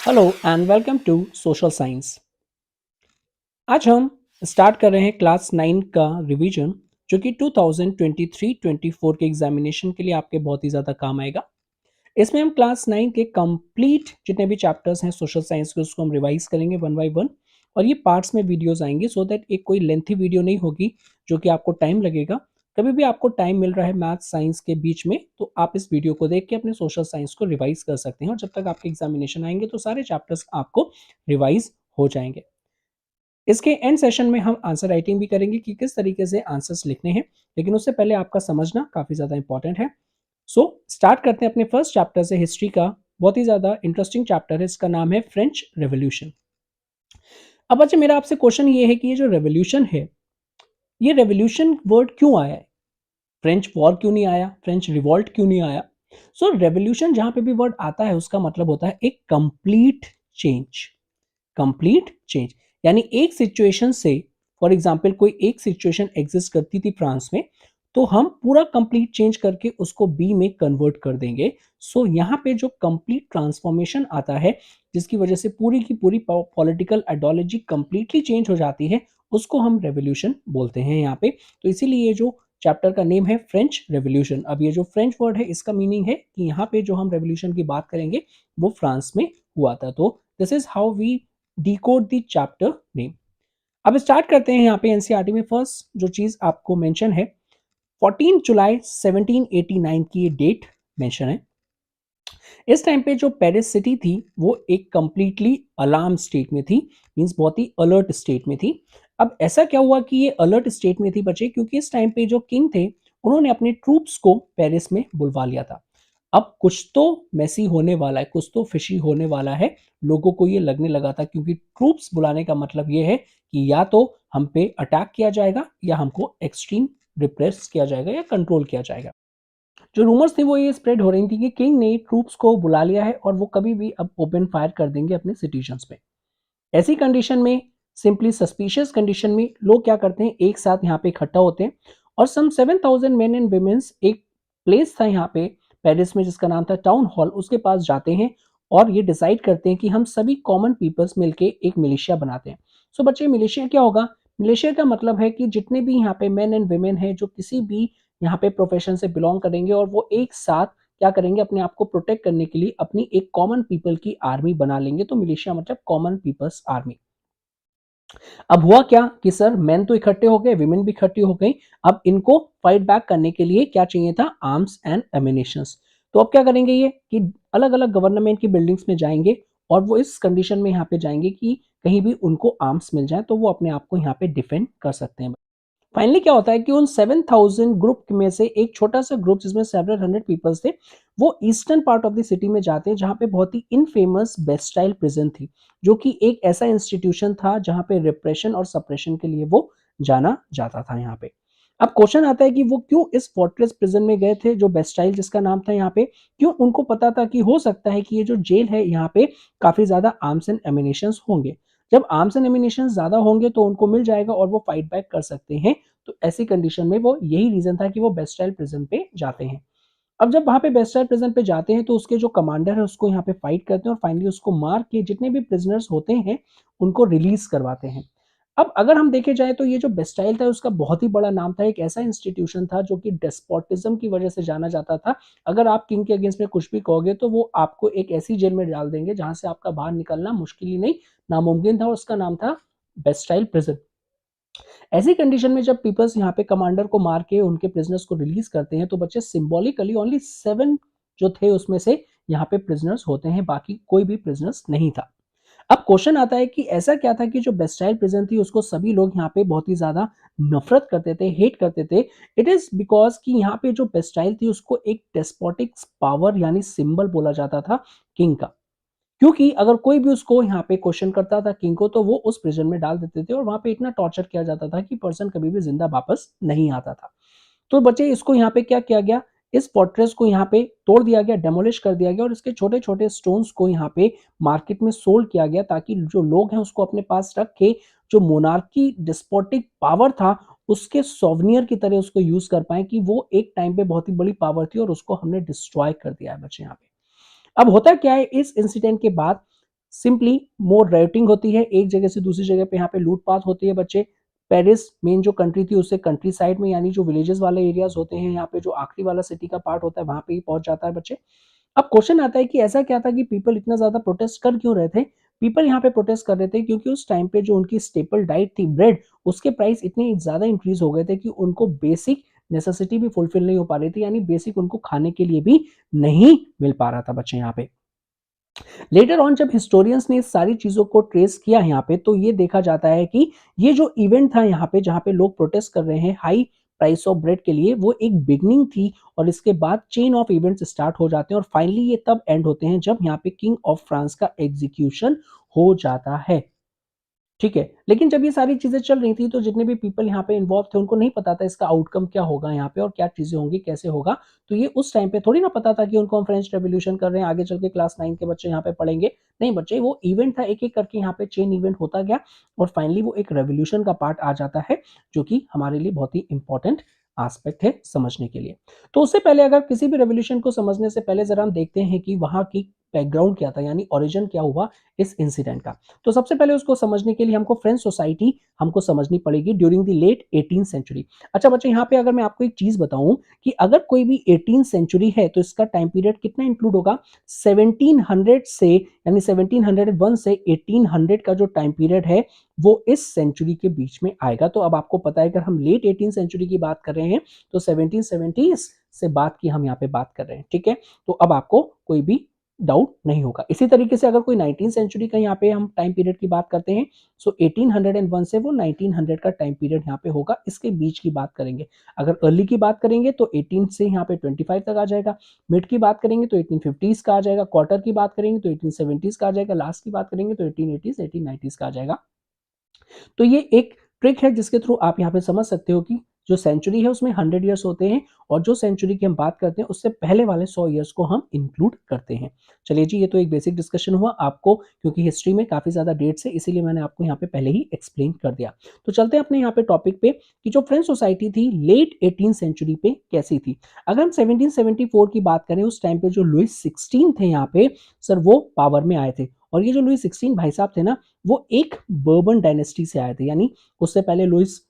Hello and welcome to social science. आज हम start कर रहे हैं क्लास 9 का रिवीजन, जो कि 2023-24 के एग्जामिनेशन के लिए आपके बहुत ही ज़्यादा काम आएगा। इसमें हम क्लास 9 के कंप्लीट जितने भी चैप्टर्स हैं सोशल साइंस के, उसको हम रिवाइज करेंगे वन बाय वन। और ये पार्ट्स में वीडियोस आएंगे सो दैट एक कोई लेंथी वीडियो नहीं होगी जो कि आपको टाइम लगेगा। कभी भी आपको टाइम मिल रहा है मैथ साइंस के बीच में, तो आप इस वीडियो को देख के अपने सोशल साइंस को रिवाइज कर सकते हैं, और जब तक आपके एग्जामिनेशन आएंगे तो सारे चैप्टर्स आपको रिवाइज हो जाएंगे। इसके एंड सेशन में हम आंसर राइटिंग भी करेंगे कि किस तरीके से आंसर्स लिखने हैं, लेकिन उससे पहले आपका समझना काफ़ी ज़्यादा इंपॉर्टेंट है। सो स्टार्ट करते हैं अपने फर्स्ट चैप्टर से, हिस्ट्री का। बहुत ही ज़्यादा इंटरेस्टिंग चैप्टर है, इसका नाम है फ्रेंच रेवोल्यूशन। अब अच्छा, मेरा आपसे क्वेश्चन ये है कि ये जो रेवोल्यूशन है, ये रेवोल्यूशन वर्ड क्यों आया है? फ्रेंच वॉर क्यों नहीं आया? फ्रेंच रिवॉल्ट क्यों नहीं आया? सो रेवोल्यूशन जहां पे भी वर्ड आता है उसका मतलब होता है एक कंप्लीट चेंज। कंप्लीट चेंज यानी एक सिचुएशन से, फॉर एग्जांपल कोई एक सिचुएशन एग्जिस्ट करती थी फ्रांस में, तो हम पूरा कंप्लीट चेंज करके उसको बी में कन्वर्ट कर देंगे। सो यहाँ पे जो कंप्लीट ट्रांसफॉर्मेशन आता है, जिसकी वजह से पूरी की पूरी पॉलिटिकल आइडियोलॉजी कंप्लीटली चेंज हो जाती है, उसको हम रेवोल्यूशन बोलते हैं यहाँ पे। तो इसीलिए ये जो चैप्टर का नेम है फ्रेंच रेवोल्यूशन। अब ये जो फ्रेंच वर्ड है, इसका मीनिंग है कि यहाँ पे जो हम रेवोल्यूशन की बात करेंगे वो फ्रांस में हुआ था। तो this is how we decode the chapter name. अब स्टार्ट करते हैं। यहाँ पे एनसीईआरटी में फर्स्ट जो चीज आपको मेंशन है, 14 जुलाई 1789 की ये डेट मेंशन है। इस टाइम पे जो पेरिस सिटी थी वो एक कंप्लीटली अलार्म स्टेट में थी, मींस बहुत ही अलर्ट स्टेट में थी। अब ऐसा क्या हुआ कि ये अलर्ट स्टेट में थी बच्चे, क्योंकि इस टाइम पे जो किंग थे उन्होंने अपने ट्रूप्स को पेरिस में बुलवा लिया था। अब कुछ तो मैसी होने वाला है, कुछ तो फिशी होने वाला है, लोगों को ये लगने लगा था, क्योंकि ट्रूप्स बुलाने का मतलब ये है कि या तो हम पे अटैक किया जाएगा या हमको एक्सट्रीम रिप्रेस किया जाएगा या कंट्रोल किया जाएगा। जो रूमर्स थे वो ये स्प्रेड हो रही थी कि किंग ने ट्रूप्स को बुला लिया है और वो कभी भी अब ओपन फायर कर देंगे अपने सिटीजन्स पे। ऐसी कंडीशन में, सिंपली सस्पिशियस कंडीशन में, लोग क्या करते हैं, एक साथ यहाँ पे इकट्ठा होते हैं और सम 7,000 मेन एंड वुमेन्स, एक प्लेस था यहाँ पे पेरिस में जिसका नाम था टाउन हॉल, उसके पास जाते हैं और ये डिसाइड करते हैं कि हम सभी कॉमन पीपल्स मिलके एक मिलिशिया बनाते हैं। सो बच्चे, मिलिशिया क्या होगा? मिलिशिया का मतलब है कि जितने भी यहाँ पे मेन एंड वुमेन है जो किसी भी यहाँ पे प्रोफेशन से बिलोंग करेंगे, और वो एक साथ क्या करेंगे, अपने आप को प्रोटेक्ट करने के लिए अपनी एक कॉमन पीपल की आर्मी बना लेंगे। तो मिलिशिया मतलब कॉमन पीपल्स आर्मी। अब हुआ क्या कि सर, मेन तो इकट्ठे हो गए, विमेन भी इकट्ठी हो गई। अब इनको फाइट बैक करने के लिए क्या चाहिए था? Arms and emanations. तो अब क्या करेंगे ये कि अलग अलग गवर्नमेंट की बिल्डिंग्स में जाएंगे और वो इस कंडीशन में यहाँ पे जाएंगे कि कहीं भी उनको आर्म्स मिल जाए तो वो अपने आप को यहाँ पे डिफेंड कर सकते हैं। फाइनली क्या होता है कि उन 7,000 ग्रुप में से एक छोटा सा ग्रुप जिसमें सेवरल हंड्रेड पीपल्स थे, वो eastern part of the city में जाते हैं जहां पे बहुत ही इनफेमस बेस्टाइल प्रिजन थी, जो कि एक ऐसा इंस्टीट्यूशन था जहां पे रिप्रेशन और सप्रेशन के लिए वो जाना जाता था यहाँ पे। अब क्वेश्चन आता है कि वो क्यों इस फोर्ट्रेस प्रिजन में गए थे, जो बेस्टाइल जिसका नाम था यहाँ पे, क्यों उनको पता था कि हो सकता है कि ये जो जेल है यहाँ पे काफी ज्यादा आर्म्स एंड एमिनेशन होंगे। जब आर्म्स एंड एमिनेशन ज्यादा होंगे तो उनको मिल जाएगा और वो फाइट बैक कर सकते हैं। तो ऐसी कंडीशन में वो, यही रीजन था कि वो बेस्टाइल प्रिजन पे जाते हैं। अब जब वहां पे बेस्टाइल प्रिजन पे जाते हैं तो उसके जो कमांडर है उसको यहाँ पे फाइट करते हैं और फाइनली उसको मार के जितने भी प्रिजनर्स होते हैं उनको रिलीज करवाते हैं। अब अगर हम देखे जाए तो ये जो बेस्टाइल था उसका बहुत ही बड़ा नाम था, एक ऐसा इंस्टीट्यूशन था जो कि डेस्पोटिज्म की वजह से जाना जाता था। अगर आप किंग के अगेंस्ट में कुछ भी कहोगे तो वो आपको एक ऐसी जेल में डाल देंगे जहां से आपका बाहर निकलना मुश्किल ही नहीं, नामुमकिन था, और उसका नाम था बेस्टाइल प्रिजन। ऐसी कंडीशन में जब पीपल्स यहाँ पे कमांडर को मार के उनके प्रिजनर्स को रिलीज करते हैं तो बच्चे, सिंबॉलिकली ओनली 7 जो थे उसमें से यहाँ पे प्रिजनर्स होते हैं, बाकी कोई भी प्रिजनर्स नहीं था। अब क्वेश्चन आता है कि ऐसा क्या था कि जो बेस्टाइल प्रिजन थी उसको सभी लोग यहाँ पे बहुत ही ज्यादा नफरत करते थे, हेट करते थे। इट इज बिकॉज कि यहाँ पे जो बेस्टाइल थी उसको एक डेस्पोटिक पावर यानी सिंबल बोला जाता था किंग का, क्योंकि अगर कोई भी उसको यहाँ पे क्वेश्चन करता था किंग को तो वो उस प्रिजन में डाल देते थे और वहां पे इतना टॉर्चर किया जाता था कि पर्सन कभी भी जिंदा वापस नहीं आता था। तो बच्चे, इसको यहाँ पे क्या किया गया, इस फोर्ट्रेस को यहाँ पे तोड़ दिया गया, डेमोलिश कर दिया गया और इसके छोटे छोटे स्टोन्स को यहाँ पे मार्केट में सोल्ड किया गया, ताकि जो लोग हैं उसको अपने पास रख के जो मोनार्की डिस्पोटिक पावर था उसके सोवनियर की तरह उसको यूज कर पाए, कि वो एक टाइम पे बहुत ही बड़ी पावर थी और उसको हमने डिस्ट्रॉय कर दिया है बच्चे यहाँ पे। अब होता क्या है, इस इंसिडेंट के बाद सिंपली मोर राइटिंग होती है, एक जगह से दूसरी जगह पे यहाँ पे लूटपाट होती है बच्चे। पेरिस मेन जो कंट्री थी उससे कंट्री साइड में यानी जो विलेजेस वाले एरियाज होते हैं यहाँ पे जो आखिरी वाला सिटी का पार्ट होता है वहां पे ही पहुंच जाता है बच्चे। अब क्वेश्चन आता है कि ऐसा क्या था कि पीपल इतना ज्यादा प्रोटेस्ट कर क्यों रहे थे। पीपल यहाँ पे प्रोटेस्ट कर रहे थे क्योंकि उस टाइम पे जो उनकी स्टेपल डाइट थी ब्रेड, उसके प्राइस इतने ज्यादा इंक्रीज हो गए थे कि उनको बेसिक नेसेसिटी भी फुलफिल नहीं हो पा रही थी, यानी बेसिक उनको खाने के लिए भी नहीं मिल पा रहा था बच्चे यहाँ पे। लेटर ऑन जब हिस्टोरियंस ने इस सारी चीजों को ट्रेस किया यहाँ पे तो ये देखा जाता है कि ये जो इवेंट था यहाँ पे जहाँ पे लोग प्रोटेस्ट कर रहे हैं हाई प्राइस ऑफ ब्रेड के लिए, वो एक बिगनिंग थी और इसके बाद चेन ऑफ इवेंट्स स्टार्ट हो जाते हैं और फाइनली ये तब एंड होते हैं जब यहाँ पे किंग ऑफ फ्रांस का एग्जीक्यूशन हो जाता है। ठीक है, लेकिन जब ये सारी चीजें चल रही थी तो जितने भी पीपल यहाँ पे इन्वॉल्व थे उनको नहीं पता था इसका आउटकम क्या होगा यहाँ पे और क्या चीजें होंगी कैसे होगा। तो ये उस टाइम पे थोड़ी ना पता था कि उनको हम फ्रेंच रेवोल्यूशन कर रहे हैं, आगे चल के क्लास 9 के बच्चे यहाँ पे पढ़ेंगे। नहीं बच्चे, वो इवेंट था, एक एक करके यहाँ पे चेन इवेंट होता गया और फाइनली वो एक रेवोल्यूशन का पार्ट आ जाता है जो कि हमारे लिए बहुत ही इंपॉर्टेंट एस्पेक्ट है समझने के लिए। तो उससे पहले अगर किसी भी रेवोल्यूशन को समझने से पहले जरा हम देखते हैं कि वहां की बैकग्राउंड क्या था, यानी ओरिजिन क्या हुआ इस इंसिडेंट का। तो सबसे पहले उसको समझने के लिए हमको फ्रेंच सोसाइटी हमको समझनी पड़ेगी during the late 18th century. अच्छा बच्चे, यहाँ पे अगर मैं आपको एक चीज बताऊं कि अगर कोई भी 18th सेंचुरी है तो इसका टाइम पीरियड कितना इंक्लूड होगा, 1700 से यानी 1701 से 1800 का जो टाइम पीरियड है वो इस सेंचुरी के बीच में आएगा। तो अब आपको पता है अगर हम लेट 18th सेंचुरी की बात कर रहे हैं तो 1770 से बात की हम यहाँ पे बात कर रहे हैं। ठीक है, तो अब आपको कोई भी डाउट नहीं होगा। इसी तरीके से अगर कोई 19th सेंचुरी का यहाँ पे हम टाइम पीरियड की बात करते हैं सो 1801 से वो 1900 का टाइम पीरियड यहाँ पे होगा, इसके बीच की बात करेंगे। अगर अर्ली की बात करेंगे तो 18 से यहाँ पे 25 तक आ जाएगा, मिड की बात करेंगे तो 1850s का आ जाएगा, क्वार्टर की बात करेंगे तो 1870s का आ जाएगा, लास्ट की बात करेंगे तो 1880s 1890s का आ जाएगा। तो ये एक ट्रिक है जिसके थ्रू आप यहाँ पे समझ सकते हो कि जो सेंचुरी है उसमें 100 ईयर्स होते हैं और जो सेंचुरी की हम बात करते हैं उससे पहले वाले 100 ईयर्स को हम इंक्लूड करते हैं। चलिए जी, ये तो एक बेसिक डिस्कशन हुआ आपको, क्योंकि हिस्ट्री में काफी ज्यादा डेट्स है इसीलिए मैंने आपको यहाँ पे पहले ही एक्सप्लेन कर दिया। तो चलते हैं अपने यहाँ पे टॉपिक पे कि जो फ्रेंच सोसाइटी थी लेट 18th सेंचुरी पे कैसी थी। अगर हम 1774 की बात करें उस टाइम पे जो लुइस 16 थे यहाँ पे सर वो पावर में आए थे और ये जो लुइस 16 भाई साहब थे ना वो एक बर्बन डायनेस्टी से आए थे, यानी उससे पहले लुइस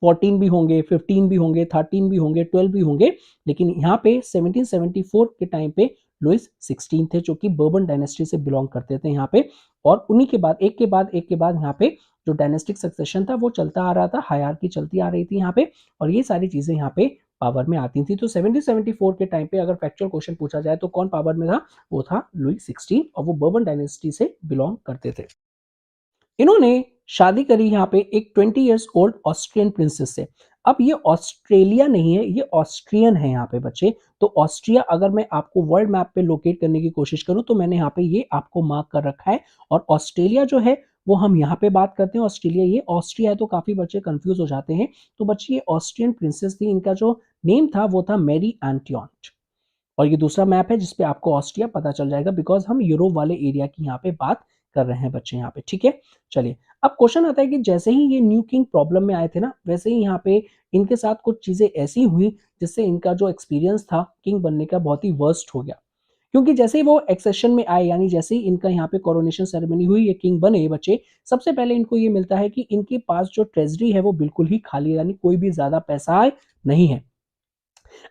14 भी होंगे, 15 भी होंगे, 13 भी होंगे, 12 भी होंगे, लेकिन यहाँ पे 1774 के टाइम पे लुइस 16 थे जो कि बर्बन डायनेस्टी से बिलोंग करते थे यहाँ पे। और उन्हीं के बाद एक के बाद यहाँ पे जो डायनेस्टिक सक्सेशन था वो चलता आ रहा था, हायरार्की चलती आ रही थी यहाँ पे और ये सारी चीजें यहाँ पे पावर में आती थी। तो 1774 के टाइम पे अगर फैक्चुअल क्वेश्चन पूछा जाए तो कौन पावर में था, वो था लुइस 16 और वो बर्बन डायनेस्टी से बिलोंग करते थे। इन्होंने शादी करी यहाँ पे एक 20 ईयर्स ओल्ड ऑस्ट्रियन प्रिंसेस से। अब ये ऑस्ट्रेलिया नहीं है, ये ऑस्ट्रियन है यहाँ पे बच्चे। तो ऑस्ट्रिया अगर मैं आपको वर्ल्ड मैप पे लोकेट करने की कोशिश करूं तो मैंने यहाँ पे ये आपको मार्क कर रखा है और ऑस्ट्रेलिया जो है वो हम यहाँ पे बात करते हैं ऑस्ट्रेलिया, ये ऑस्ट्रिया है तो काफी बच्चे कंफ्यूज हो जाते हैं। तो बच्चे ये ऑस्ट्रियन प्रिंसेस थी, इनका जो नेम था वो था मैरी एंटियोट और ये दूसरा मैप है जिसपे आपको ऑस्ट्रिया पता चल जाएगा बिकॉज हम यूरोप वाले एरिया की यहाँ पे बात कर रहे हैं बच्चे यहाँ पे। ठीक है, चलिए अब क्वेश्चन आता है कि जैसे ही ये न्यू किंग प्रॉब्लम में आए थे ना वैसे ही यहाँ पे इनके साथ कुछ चीजें ऐसी हुई जिससे इनका जो एक्सपीरियंस था किंग बनने का बहुत ही वर्स्ट हो गया। क्योंकि जैसे ही वो एक्सेशन में आए यानी जैसे ही इनका यहाँ पे कोरोनेशन सेरेमनी हुई, ये किंग बने ये बच्चे, सबसे पहले इनको ये मिलता है कि इनके पास जो ट्रेजरी है वो बिल्कुल ही खाली है, यानी कोई भी ज्यादा पैसा नहीं है।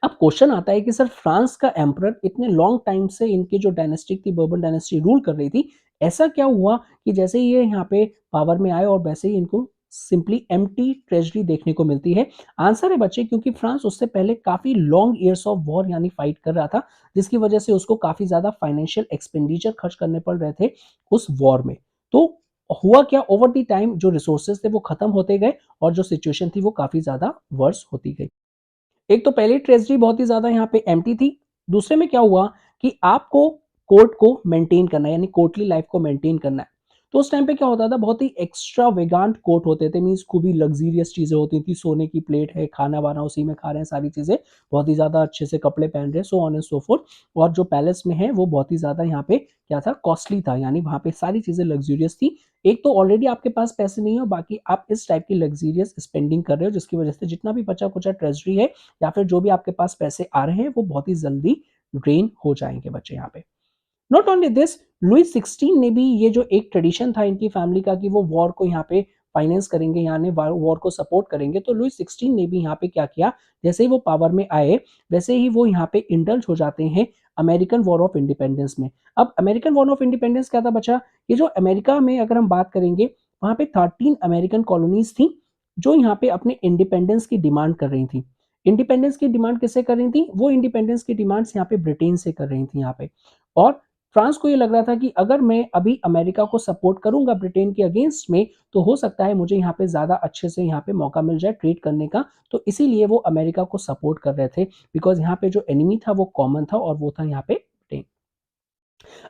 अब क्वेश्चन आता है कि सर फ्रांस का एम्परर इतने लॉन्ग टाइम से इनकी जो डायनेस्टिक थी बर्बन डायनेस्टी रूल कर रही थी, ऐसा क्या हुआ कि जैसे ही ये यहाँ पे पावर में आए और वैसे ही इनको सिंपली एम्प्टी ट्रेजरी देखने को मिलती है। आंसर है बच्चे क्योंकि फ्रांस उससे पहले काफी लॉन्ग ईयर्स ऑफ वॉर यानी फाइट कर रहा था जिसकी वजह से उसको काफी ज्यादा फाइनेंशियल एक्सपेंडिचर खर्च करने पड़ रहे थे उस वॉर में। तो हुआ क्या, ओवर द टाइम जो रिसोर्सेज थे वो खत्म होते गए और जो सिचुएशन थी वो काफी ज्यादा वर्स होती गई। एक तो पहली ट्रेजरी बहुत ही ज्यादा यहाँ पे एम्प्टी थी, दूसरे में क्या हुआ कि आपको कोर्ट को मेंटेन करना है यानी कोर्टली लाइफ को मेंटेन करना है। तो उस टाइम पे क्या होता था, बहुत ही एक्स्ट्रा वेगांट कोर्ट होते थे, मीन्स खूब ही लग्जीरियस चीजें होती थी, सोने की प्लेट है, खाना वाना उसी में खा रहे हैं, सारी चीजें बहुत ही ज्यादा अच्छे से कपड़े पहन रहे हैं, so on and so fourth. और जो पैलेस में है वो बहुत ही ज्यादा यहाँ पे क्या था, कॉस्टली था, यानी वहां पे सारी चीजें लग्जूरियस थी। एक तो ऑलरेडी आपके पास पैसे नहीं हो, बाकी आप इस टाइप की लग्जूरियस स्पेंडिंग कर रहे हो जिसकी वजह से जितना भी बचा कुचा ट्रेजरी है या फिर जो भी आपके पास पैसे आ रहे हैं वो बहुत ही जल्दी ड्रेन हो जाएंगे बच्चे यहाँ पे। नॉट ओनली दिस, लुई 16 ने भी ये जो एक ट्रेडिशन था इनकी फैमिली का कि वो वॉर को यहाँ पे फाइनेंस करेंगे, यानी वॉर को सपोर्ट करेंगे, तो लुई 16 ने भी यहाँ पे क्या किया, जैसे ही वो पावर में आए वैसे ही वो यहाँ पे इंडल्ज हो जाते हैं अमेरिकन वॉर ऑफ इंडिपेंडेंस में। अब अमेरिकन वॉर ऑफ इंडिपेंडेंस क्या था बच्चा, ये जो अमेरिका में अगर हम बात करेंगे वहां पे 13 अमेरिकन कॉलोनीज थी जो यहाँ पे अपने इंडिपेंडेंस की डिमांड कर रही थी। इंडिपेंडेंस की डिमांड किससे कर रही थी, वो इंडिपेंडेंस की डिमांड्स यहाँ पे ब्रिटेन से कर रही थी यहाँ पे। और फ्रांस को ये लग रहा था कि अगर मैं अभी अमेरिका को सपोर्ट करूंगा ब्रिटेन के अगेंस्ट में तो हो सकता है मुझे यहाँ पे ज्यादा अच्छे से यहाँ पे मौका मिल जाए ट्रेड करने का, तो इसीलिए वो अमेरिका को सपोर्ट कर रहे थे, बिकॉज यहाँ पे जो एनिमी था वो कॉमन था और वो था यहाँ पे ब्रिटेन।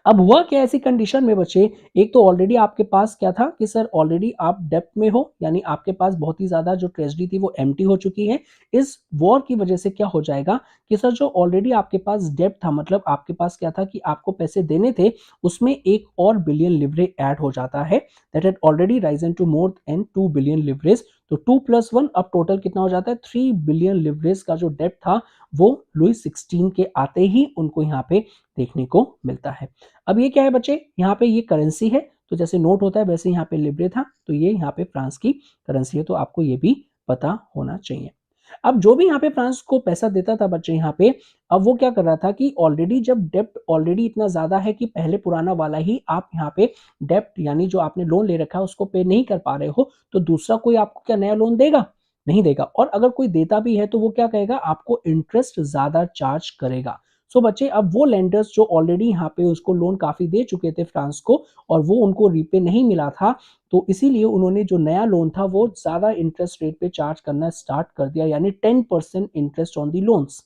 अब हुआ क्या ऐसी कंडीशन में बच्चे, एक तो ऑलरेडी आपके पास क्या था कि सर ऑलरेडी आप डेप्ट में हो, यानी आपके पास बहुत ही ज्यादा जो ट्रेजरी थी वो एम्प्टी हो चुकी है। इस वॉर की वजह से क्या हो जाएगा कि सर जो ऑलरेडी आपके पास डेप्ट था, मतलब आपके पास क्या था कि आपको पैसे देने थे, उसमें एक और बिलियन लिवरे ऐड हो जाता है, that had already risen to more than 2 billion leverage. तो 2 + 1 अब टोटल कितना हो जाता है, 3 बिलियन लिवरेज का जो डेप्ट था वो लुई 16 के आते ही उनको यहाँ पे देखने को मिलता है। अब ये क्या है बच्चे, यहाँ पे ये करेंसी है, तो जैसे नोट होता है वैसे यहाँ पे लिब्रे था, तो ये यहाँ पे फ्रांस की करेंसी है, तो आपको ये भी पता होना चाहिए। अब जो भी यहाँ पे फ्रांस को पैसा देता था बच्चे यहाँ पे, अब वो क्या कर रहा था कि ऑलरेडी जब डेप्ट ऑलरेडी इतना ज्यादा है कि पहले पुराना वाला ही आप यहाँ पे डेप्ट यानी जो आपने लोन ले रखा है उसको पे नहीं कर पा रहे हो, तो दूसरा कोई आपको क्या नया लोन देगा, नहीं देगा। और अगर कोई देता भी है तो वो क्या कहेगा, आपको इंटरेस्ट ज्यादा चार्ज करेगा। सो बच्चे अब वो लेंडर्स जो ऑलरेडी यहाँ पे उसको लोन काफी दे चुके थे फ्रांस को और वो उनको रीपे नहीं मिला था, तो इसीलिए उन्होंने जो नया लोन था वो ज्यादा इंटरेस्ट रेट पे चार्ज करना स्टार्ट कर दिया, यानी 10% इंटरेस्ट ऑन दी लोन्स।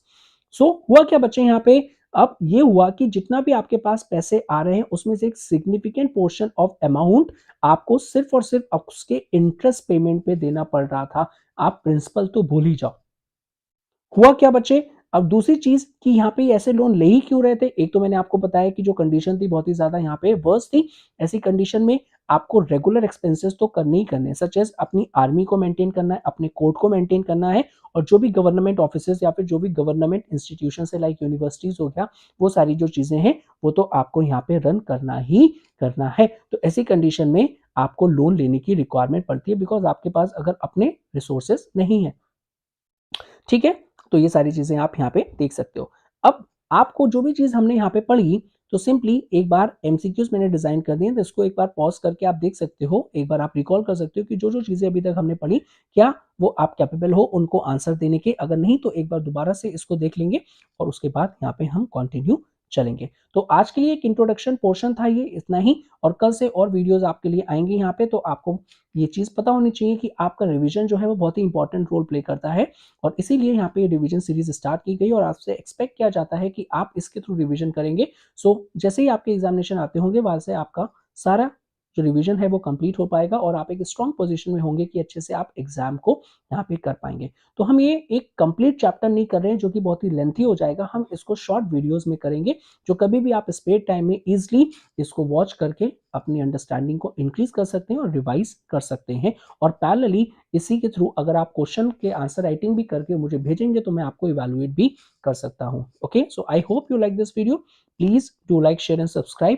सो हुआ क्या बच्चे यहाँ पे, अब ये हुआ कि जितना भी आपके पास पैसे आ रहे हैं उसमें से एक सिग्निफिकेंट पोर्शन ऑफ अमाउंट आपको सिर्फ और सिर्फ उसके इंटरेस्ट पेमेंट पे देना पड़ रहा था, आप प्रिंसिपल तो भूल ही जाओ। हुआ क्या बच्चे, अब दूसरी चीज कि यहाँ पे ऐसे लोन ले ही क्यों रहे थे, एक तो मैंने आपको बताया कि जो कंडीशन थी बहुत ही ज्यादा यहाँ पे वर्स थी। ऐसी कंडीशन में आपको रेगुलर एक्सपेंसेस तो करने ही करने, सच एज अपनी आर्मी को मेंटेन करना है, अपने कोर्ट को मेंटेन करना है, और जो भी गवर्नमेंट ऑफिस या फिर जो भी गवर्नमेंट इंस्टीट्यूशन है लाइक यूनिवर्सिटीज हो गया, वो सारी जो चीजें हैं वो तो आपको यहाँ पे रन करना ही करना है। तो ऐसी कंडीशन में आपको लोन लेने की रिक्वायरमेंट पड़ती है, बिकॉज आपके पास अगर अपने रिसोर्सेस नहीं है। ठीक है, तो ये सारी चीजें आप यहाँ पे देख सकते हो। अब आपको जो भी चीज हमने यहाँ पे पढ़ी, तो सिंपली एक बार एमसीक्यूज मैंने डिजाइन कर दिए, तो इसको एक बार पॉज करके आप देख सकते हो, एक बार आप रिकॉल कर सकते हो कि जो जो चीजें अभी तक हमने पढ़ी क्या वो आप कैपेबल हो उनको आंसर देने के, अगर नहीं तो एक बार दोबारा से इसको देख लेंगे और उसके बाद यहाँ पे हम कंटिन्यू चलेंगे। तो आज के लिए एक इंट्रोडक्शन पोर्शन था ये, इतना ही, और कल से और वीडियोस आपके लिए आएंगे यहाँ पे, तो आपको ये चीज पता होनी चाहिए कि आपका रिवीजन जो है वो बहुत ही इंपॉर्टेंट रोल प्ले करता है, और इसीलिए यहाँ पे रिवीजन सीरीज स्टार्ट की गई और आपसे एक्सपेक्ट किया जाता है कि आप इसके थ्रू रिवीजन करेंगे। सो जैसे ही आपके एग्जामिनेशन आते होंगे वहां से आपका सारा जो रिवीजन है वो कंप्लीट हो पाएगा और आप एक स्ट्रॉन्ग पोजीशन में होंगे कि अच्छे से आप एग्जाम को यहाँ पे कर पाएंगे। तो हम ये एक कंप्लीट चैप्टर नहीं कर रहे हैं जो कि बहुत ही लेंथी हो जाएगा, हम इसको शॉर्ट वीडियोस में करेंगे, जो कभी भी आप स्पेयर टाइम में इजिली इसको वॉच करके अपनी अंडरस्टैंडिंग को इंक्रीज कर सकते हैं और रिवाइज कर सकते हैं। और पैरेलली इसी के थ्रू अगर आप क्वेश्चन के आंसर राइटिंग भी करके मुझे भेजेंगे तो मैं आपको इवैल्यूएट भी कर सकता हूं। Okay, so I hope you like this video, please do like share and subscribe.